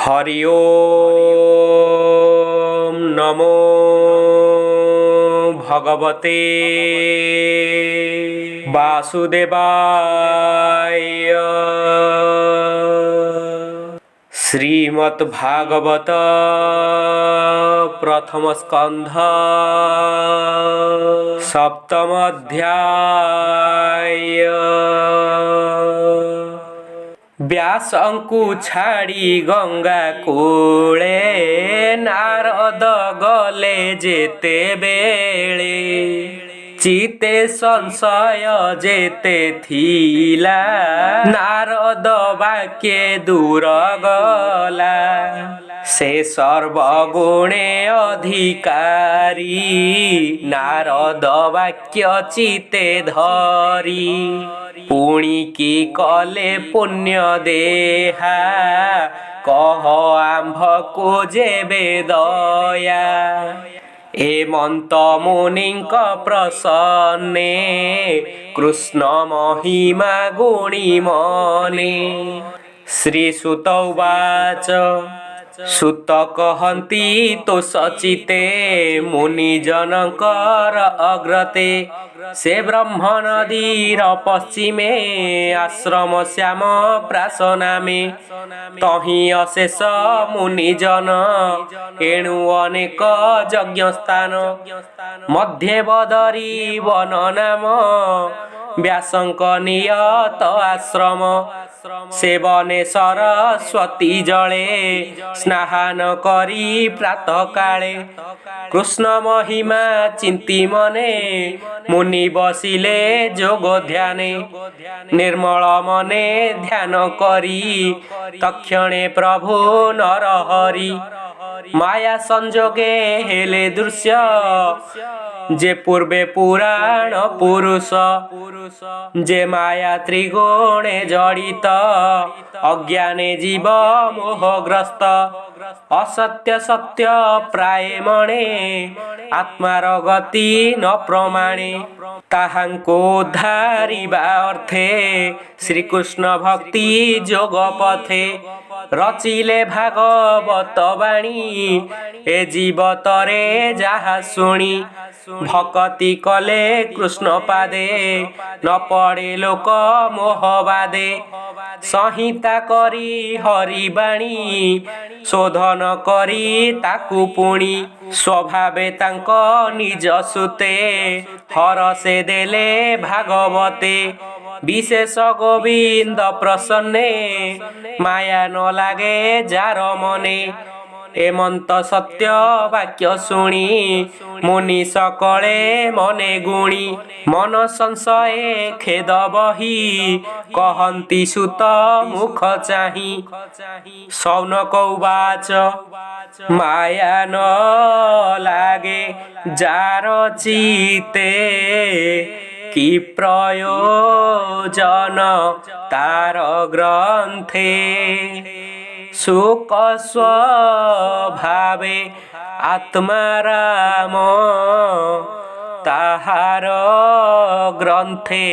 हरि ओम नमो भगवते वासुदेवाय। श्रीमद्भागवत प्रथम स्कंध सप्तम अध्याय। व्यास अंकु छाड़ी गंगा कूले नारद गले जेते बेले चिते संशय जेते थीला नारद वाक्ये दूर गला से सर्वगुणे अधिकारी नारद वाक्य चिते धरी पुणी की कले पुण्य देहा कह आंभ को जेबे दया हेमंत मुनिंक प्रसन्ने कृष्ण महिमा गुणी मने। श्रीसुत उवाच सुत कहन्ति तो सचिते मुनिजनकर अग्रते से ब्रह्म नदीर पश्चिमे आश्रम श्याम प्रासनामे तहि अशेष मुनिजन एणु अनेक यज्ञ स्थान मध्ये बदरी वन नाम व्यासंक नियत आश्रम सेवने सरस्वती जले स्नान करी प्रातः काले कृष्ण महिमा चिंती मने मुनि बसिले जोग ध्याने निर्मल मने ध्यान करी तक्षणे प्रभु नरहरि माया संजोगे हेले दृश्य जे पूर्वे पुराण पुरुष जे माया त्रिगुणे जड़ित अज्ञाने जीव मोहग्रस्त असत्य सत्य प्राय मणे आत्मार गति न प्रमाणे ताहांको धारिबा अर्थे श्रीकृष्ण भक्ति जोग पथे रचिले भागवत बाणी ए जीवतरे जहा शुणी भक्ति कले कृष्ण पादे न पड़े लोक मोहबादे संहिता करी हरिबाणी शोधन करी ताकु पुणी स्वभावे तांक निज सुते हरसे देले भागवते विशेष गोविंद प्रसन्ने माया न लागे जार मने एमंत सत्य वाक्य शुणी मुनि सकले मने गुणी मन संशय खेद बही कहन्ति सुत मुख चाही सौनक उवाच माया न लागे जार चिते कि प्रयोजन तार ग्रंथे सुख स्वभावे आत्माराम ताहार ग्रंथे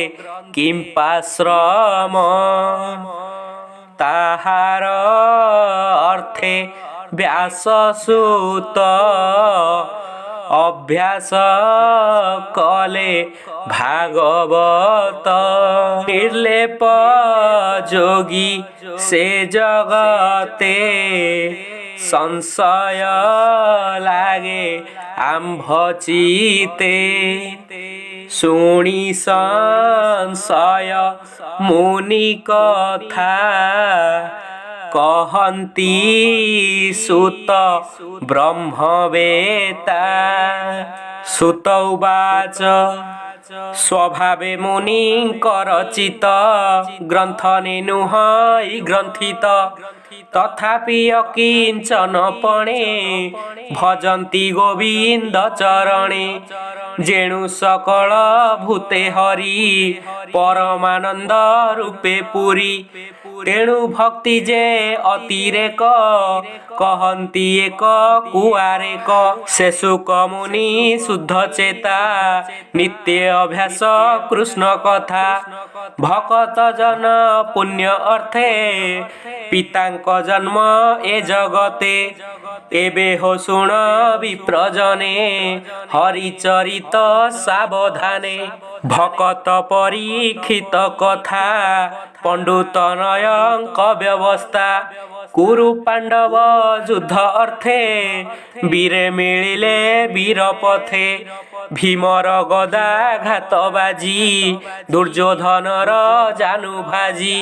किंपाश्रम ताहार अर्थे व्याससूत अभ्यास कले भागवत निर्लेप जोगी से जगते संशय लागे आंभ चिते शुणी संशय मुनि कथा कहन्ति सुत ब्रह्मवेता सुत उवाच स्वभावे मुनिंकर चित ग्रंथ नुह ग्रंथित तथापि अकिंचन पणे भजन्ति गोविंद चरणे जेणु सकल भूते हरि परमानंद रूपे पुरी तेणु भक्ति जे अतिरेक कहन्ति एक कुआरेक से सुक मुनि शुद्ध चेता नित्य अभ्यास कृष्ण कथा भक्त जन पुण्य अर्थे पितांक जन्म ए जगते एबे हो शुण विप्रजने हरिचरित सावधाने भकत परीक्षित कथा पंडित नयंक व्यवस्था कुरु पांडव युद्ध अर्थे वीरे मिलिले वीर पथे भीमर गदा घात बाजी दुर्योधनर जानु भाजी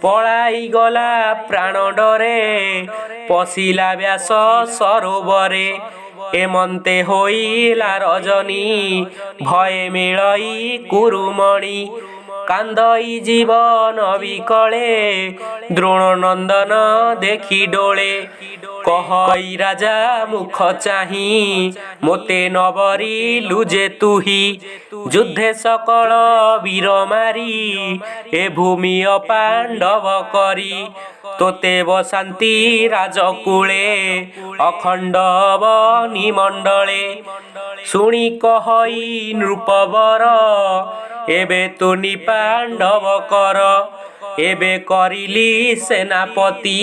पलाई गला प्राण डरे पशिला व्यास सरोवरे एमंते होइला रजनी भये मिलई कुरुमणि कांदई जीवन विकले द्रोण नंदन देखी डोले कहई राजा मुख चाही मोते नबरी लुजे तुही युद्धे सकल वीर मारी ए भूमि पांडव करी तोते बसांती राजकूले अखंड निमंडले शुणी कहई नृपवर एबे तुनी पांडव कर एबे करिली सेनापति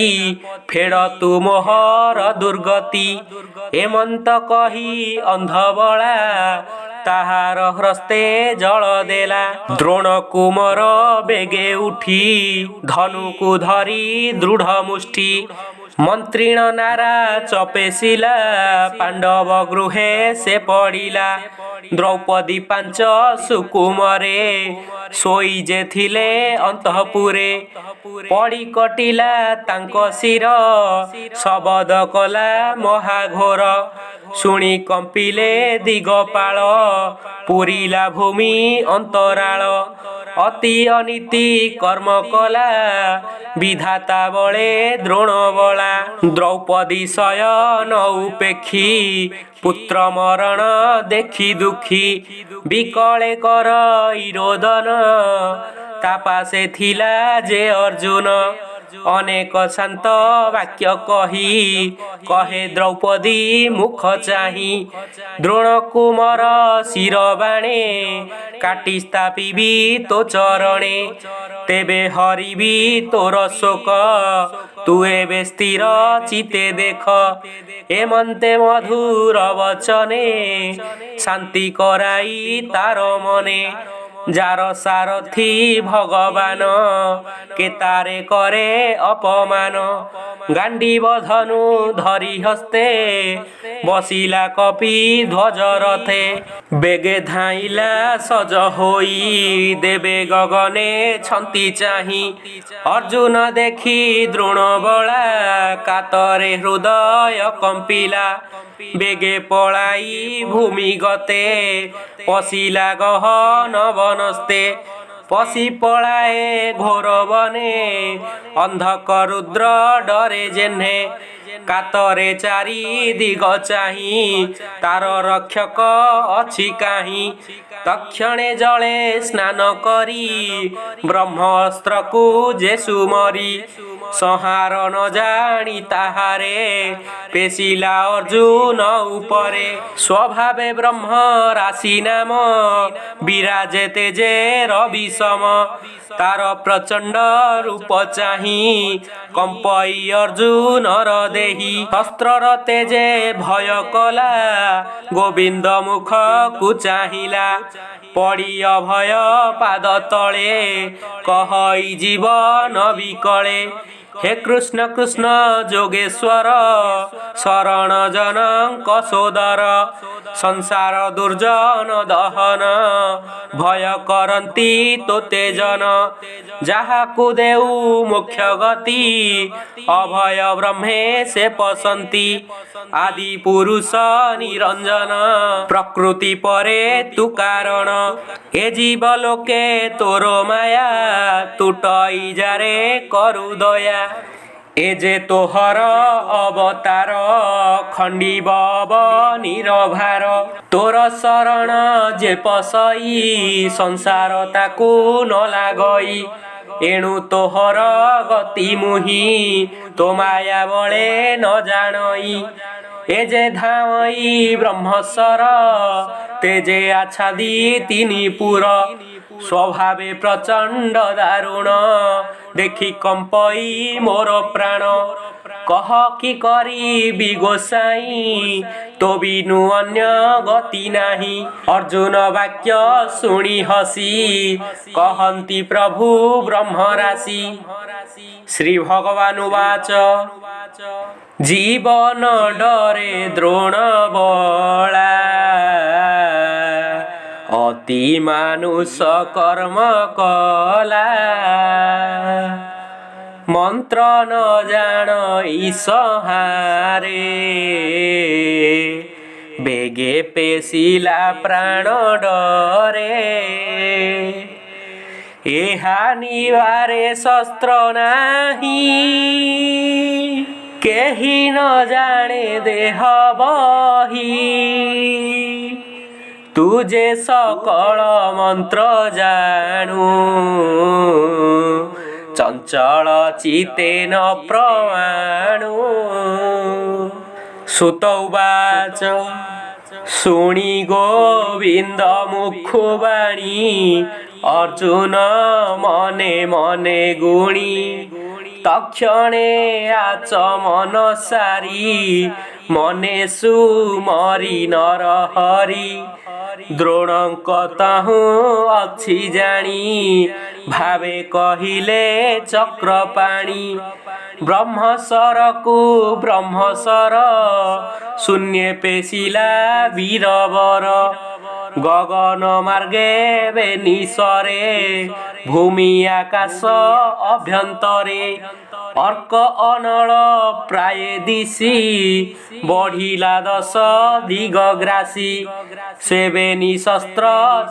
फेड़ तु मोहर दुर्गति एमंत कही अंधबला ताहार हस्ते जल देला द्रोण कुमर बेगे उठी धनुकु धरी दृढ़ मुष्टि मंत्रीण नारा चपेसिला पांडव गृहे से पड़िला द्रौपदी पांच सुकुमरे सोई जे थिले अंतपुरे पड़ी कटिला तांको शिर शबद कला महाघोर शुणी कंपिले दिगपाल पुरीला भूमि अंतराल अति अनीति कर्म कला विधाता बळे द्रोण बला द्रौपदी शयन उपेक्षी पुत्र मरण देखी दुखी विकले कर इरोदन तापासे थिला जे अर्जुन अनेक शांत वाक्य कही कहे द्रौपदी मुख चाही द्रोण कुमार शिर बाणे काटी स्थापिबी तो चरणे तेबे हरिबी तोर शोक तु एबे स्थिर चिते देख एमंते मधुर वचने शांति कराई तार मने जार सारथी भगवान केतारे करे अपमान गांडीव धनु धरी हस्ते बसिला कपि ध्वज रथे बेगे धाइला सज होई देबे गगने छंती चाही अर्जुन देखी द्रोण बला कातरे हृदय कंपिला बेगे पलाई भूमि गते पशिला गहन वनस्ते पशि पलाए घोर बने अंधक रुद्र डरे जेन्हे कातरे चारि दिग चाही तार रक्षक अछि काहीं तक्षणे जले स्नान करी ब्रह्मास्त्र को जेसु मरी संहार न जानी ताहारे पेशिला अर्जुन उपरे स्वभावे ब्रह्म राशि नाम विराजे तेजे रवि सम तार प्रचंड रूप चाही कंपई अर्जुन देही शस्त्र तेजे भय कला गोविंद मुख को चाहिला पड़ी अभय पाद तले कहई जीवन विकले हे कृष्ण कृष्ण जोगेश्वर शरण जनक सोदर संसार दुर्जन दहन भय करंती तोते जन जहा को देऊ मोक्ष गति अभय ब्रह्मे से पसंती आदि पुरुष निरंजन प्रकृति परे तु कारण ए जीव लोके तोरो माया तुटई जारे करु दया ए जे तोहर अवतार खंडीब निरभार तोर शरण जे पसई संसार ताकू न लागई एणु तोहर गति मुही तो माया बळे न जानई ए जे धावई ब्रह्मस्वर तेजे आच्छादी तिनी पुर स्वभावे प्रचंड दारुण देखि कंपई मोर प्राण कह कि करी गोसाई तो बिनु अन्य गति नाही। अर्जुन वाक्य शुणी हसी कहन्ति प्रभु ब्रह्मराशि। श्री भगवान उवाच जीवन डरे द्रोण बला अति मानुष कर्म कला मंत्र न जान ईसहारे बेगे पेशिला प्राण डरे एहा निवारे शस्त्र नाही केही न जाने देह बही तुझे सकल मंत्र जानू चंचल चितेन प्रमाणु। सुत उवाच शुणी गोविंद मुखुबाणी अर्जुन मने मने गुणी तक्षणे आचमन सारी मने सुमरी नर हरि द्रोणंक ताहु अच्छी जानी भावे कहिले चक्रपाणी ब्रह्मसर को ब्रह्मसर शून्य पेशिला वीरवर गगन मार्गे बेनिसरे भूमि आकाश अभ्यंतरे अर्क अनल प्राय दिशी बढ़िला दश दिगग्रासी सेवेनी शस्त्र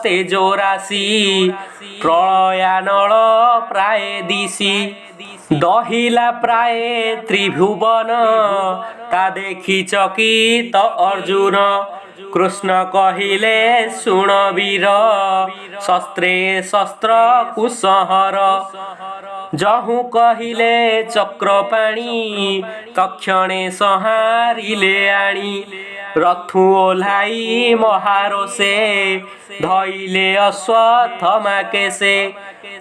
तेजो राशि प्रलयानल प्राय दिशी दहिला प्राय त्रिभुवन ता देखि चकित अर्जुन कृष्ण कहिले सुण वीर शस्त्रे शस्त्र कुशहर जहु कहिले चक्रपाणी तक्षणे संहारिले आणी रथु ओह्लाई महारोषे धइले अश्वत्थमा केसे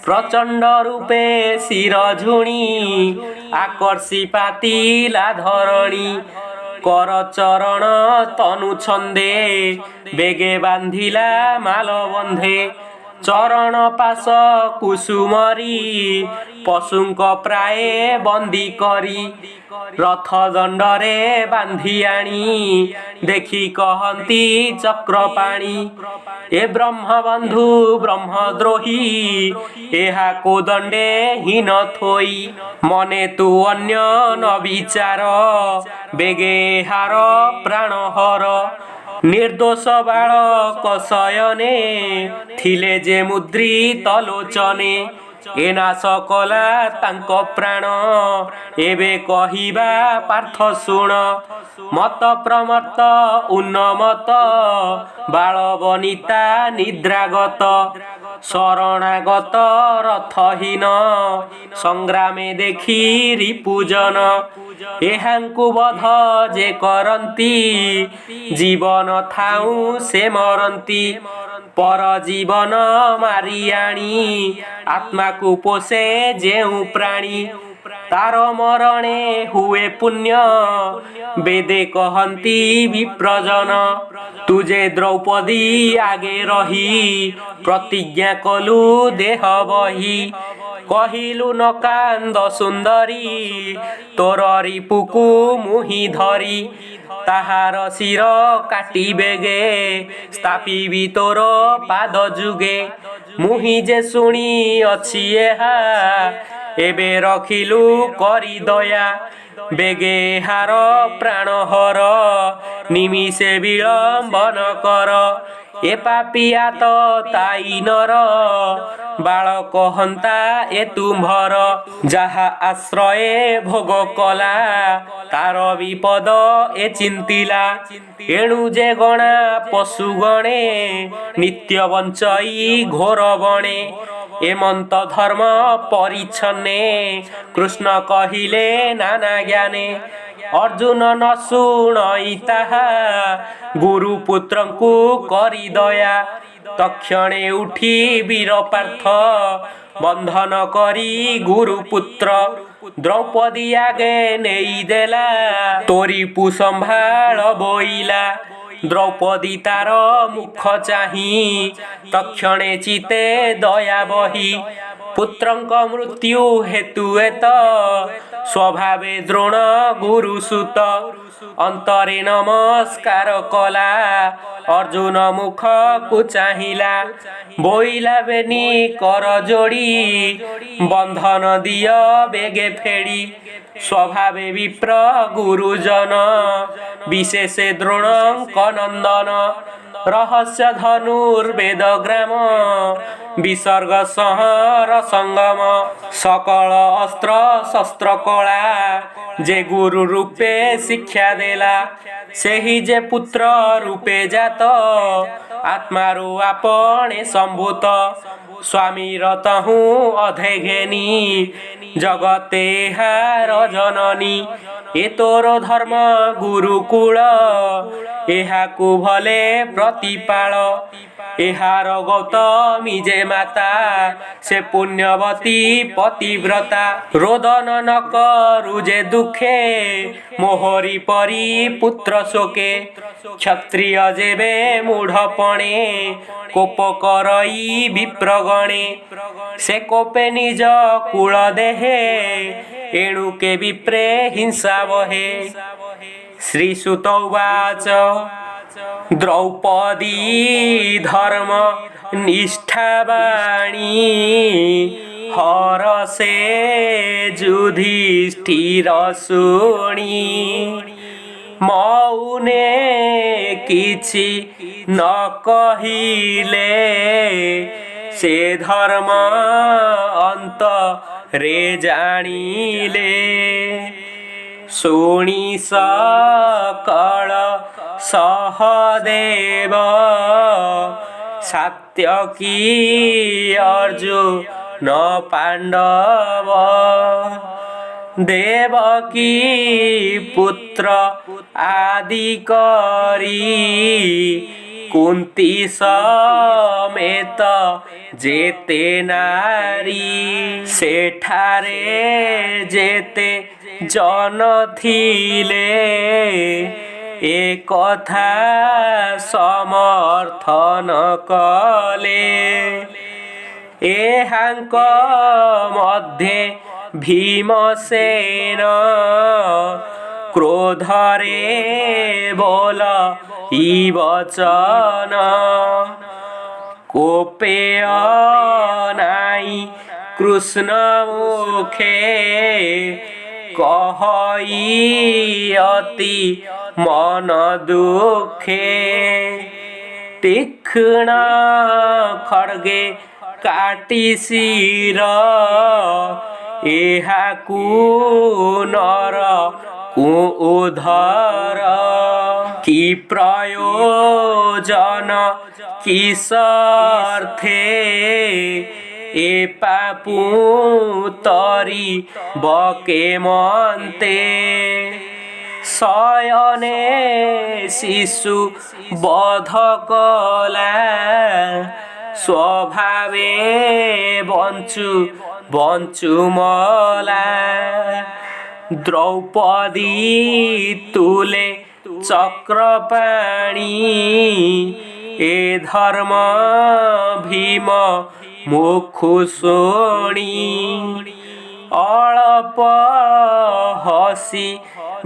प्रचंड रूपे शिर झुणी आकर्षि पातिला धरणी कर चरण तनु छंदे बेगे बांधिला माल बंधे चरण पाश कुसुमरी पशुंक प्राय बंदी करी रथ दंडरे बांधी आनी देखि कहंती चक्रपाणी ए ब्रह्म बंधु ब्रह्मद्रोही एहा को दंडे हीन थोई मने तू अन्य न विचार बेगे हार प्राण हर निर्दोष बालक शयने थिले जे मुद्रित लोचने ए नाश कला तांक प्राण एबे कहिबा पार्थ शुण मत प्रमत्त उन्नमत बाल बनिता निद्रागत शरणागत रथहीन संग्रामे देखि रिपुजन एहांकु बध जे करंती जीवन थाऊ से मरंती पर जीवन मारी आनी आत्मा को पोषे जेउ प्राणी तार मरणे हुए पुण्य वेदे कहंती विप्रजन तुझे द्रौपदी आगे रही प्रतिज्ञा कलु देह बही कहिलु न कांद सुंदरी तोर रिपुकु मुहि धरी ताहार शिर काटी बेगे स्थापिबि तोर पाद जुगे मुहि जे शुणी अछि एहा एबे रखिलु करी दया बेगे हार प्राण हर निमिषे विलंबन कर ए पापिया तो ताई नर बालक हंता ए तुम्भर जहा आश्रये भोग कला तार विपद ए चिंतिला एणु जे गणा पशु गणे नित्य बंचई घोर बणे एमंत धर्म परिच्छन्ने कृष्ण कहिले नाना ज्ञाने अर्जुन न शुणई ताहा गुरुपुत्रंकु करी दया तक्षणे उठी वीर पार्थ बंधन करी गुरुपुत्र द्रौपदी आगे नहीं देला तोरीपु संभाल बोइला द्रौपदी तार मुख चाही तक्षणे चिते दया बही पुत्रंक मृत्यु हेतु एत स्वभावे द्रोण गुरुसुत अंतरे नमस्कार कला अर्जुन मुख को चाहिला बोइला बेनी कर जोड़ी बंधन दिय बेगे फेड़ी स्वभावे विप्र गुरुजन विशेष द्रोणंक नंदन रहस्य धनुर्वेद ग्राम विसर्ग सहर संगम सकल अस्त्र शस्त्र कला जे गुरु रूपे शिक्षा देला सेही जे पुत्र रूपे जात आत्मारु आपणे संभूत स्वामी रतहु अधे घेनी जगते हार जननी ए तोर धर्म गुरुकुल एहाकु भले प्रतिपाल एहार गौतमी जे माता से पुण्यवती पतिव्रता रोदन न करु जे दुखे मोहरी परी पुत्र शोके क्षत्रिय जेबे मूढ़पणे कोप करई विप्रगणे से कोपे निज कुल देहे एणुके विप्रे हिंसा बहे श्रीसुत उवाच द्रौपदी धर्म निष्ठावाणी हरसे युधिष्ठिर शुणी मौने किछि न कहिले से धर्म अंत रे जानिले शुणी सकल सहदेव सात्यकी अर्जुन पांडव देवकी पुत्र आदि करी कुंती समेत जेते नारी सेठारे जेते जन थिले ए कथा समर्थन कले एहांक मध्ये भीमसेन क्रोधरे बोल ई वचन कोपेय नाई कृष्ण मुखे कहई अति मन दुखे तीक्ष्ण खड्गे काटी शिर एहाकु नर उधर की प्रयोजन किसर्थे ए पापू तरी बके मन्ते शयने शिशु बध कला स्वभावे बंचु बंचु मला द्रौपदी तुले चक्रपाणी ए धर्म भीम मुखु शुणी अल्प हसी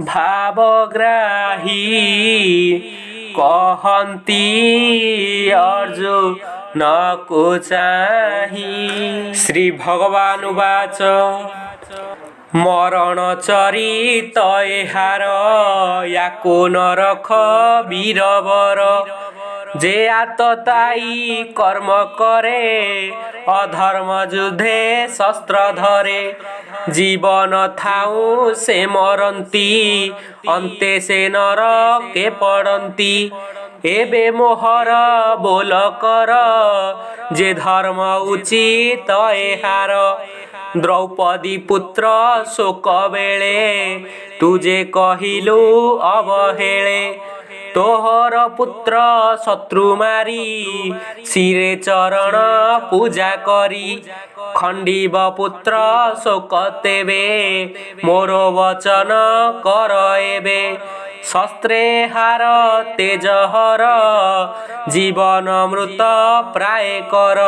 भावग्राही कहती अर्जुन को चाही श्री भगवान उवाच मरण चरित एहार याको नरख वीरवर जे आतताई कर्म करे अधर्म युद्धे शस्त्र धरे जीवन थाऊ से मरंती अंते से नरके पड़ंती एबे मोहर बोल कर जे धर्म उचित एहार द्रौपदी पुत्र शोक बेले तुझे कहिलु अवहेले तोहर पुत्र शत्रु मारी शिरे चरण पूजा करी खंडीब पुत्र शोक तेबे मोर वचन कर एबे शस्त्रे हार तेज हर जीवन मृत प्राय कर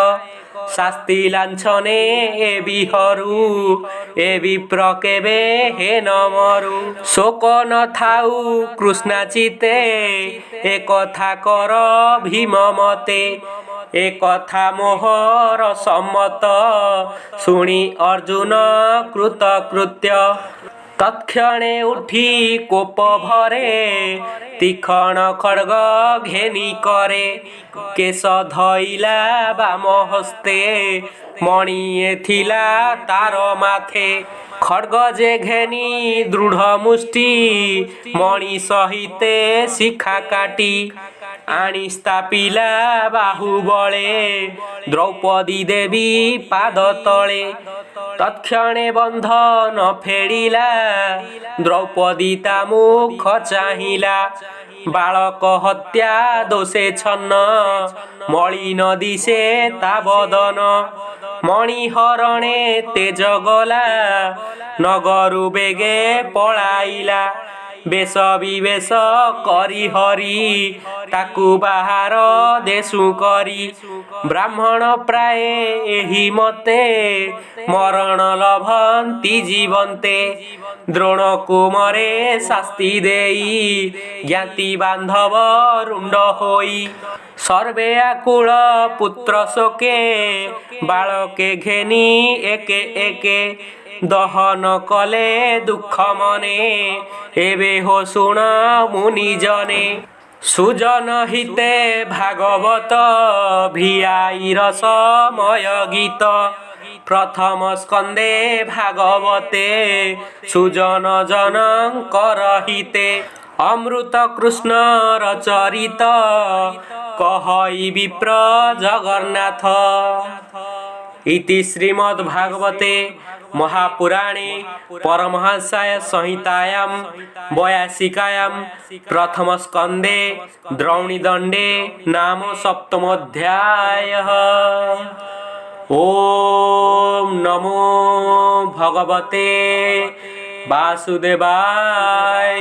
शास्ति लांछने ए बिहरु ए विप्र केबे हे न मरु शोक न थाउ कृष्णा चिते ए कथा कर भीम मते ए कथा मोहर सम्मत शुणी अर्जुन कृतकृत्य तत्क्षणे उठी कोप भरे तीक्षण खड्ग घेनी करे केश धइला बाम हस्ते मणिए थिला तार माथे खड्ग जे घेनी दृढ़ मुष्टि मणि सहिते शिखा काटी आनी स्थापिला बाहुबले द्रौपदी देवी पाद तले तत्क्षणे बंधन फेड़िला द्रौपदी ता मुख चाहिला बालक हत्या दोषे छन्न मलिन दिशे ता बदन मणिहरणे तेज गला नगरु बेगे पळाइला बेश विवेश करी हरि ताकू बाहार देशु करी ब्राह्मण प्राय एही मते मरण लभंती जीवन्ते द्रोण कुमरे शास्ति देई ज्ञाति बांधव रुंड होई सर्वे आकुल पुत्र शोके बालके घेनी एके एके दहन कले दुख मने एबे हो शुण मुनि जने सुजन हिते भागवत भिआईर समय गीत प्रथम स्कंदे भागवते सुजन जनकर हिते अमृत कृष्ण रचरित कहई विप्र जगन्नाथ इति श्रीमद्भागवते महापुराणे परमहंसाय संहितायां 82 प्रथम स्कंदे द्रौणीदंडे नाम सप्तमोऽध्यायः। ओम नमो भगवते वासुदेवाय।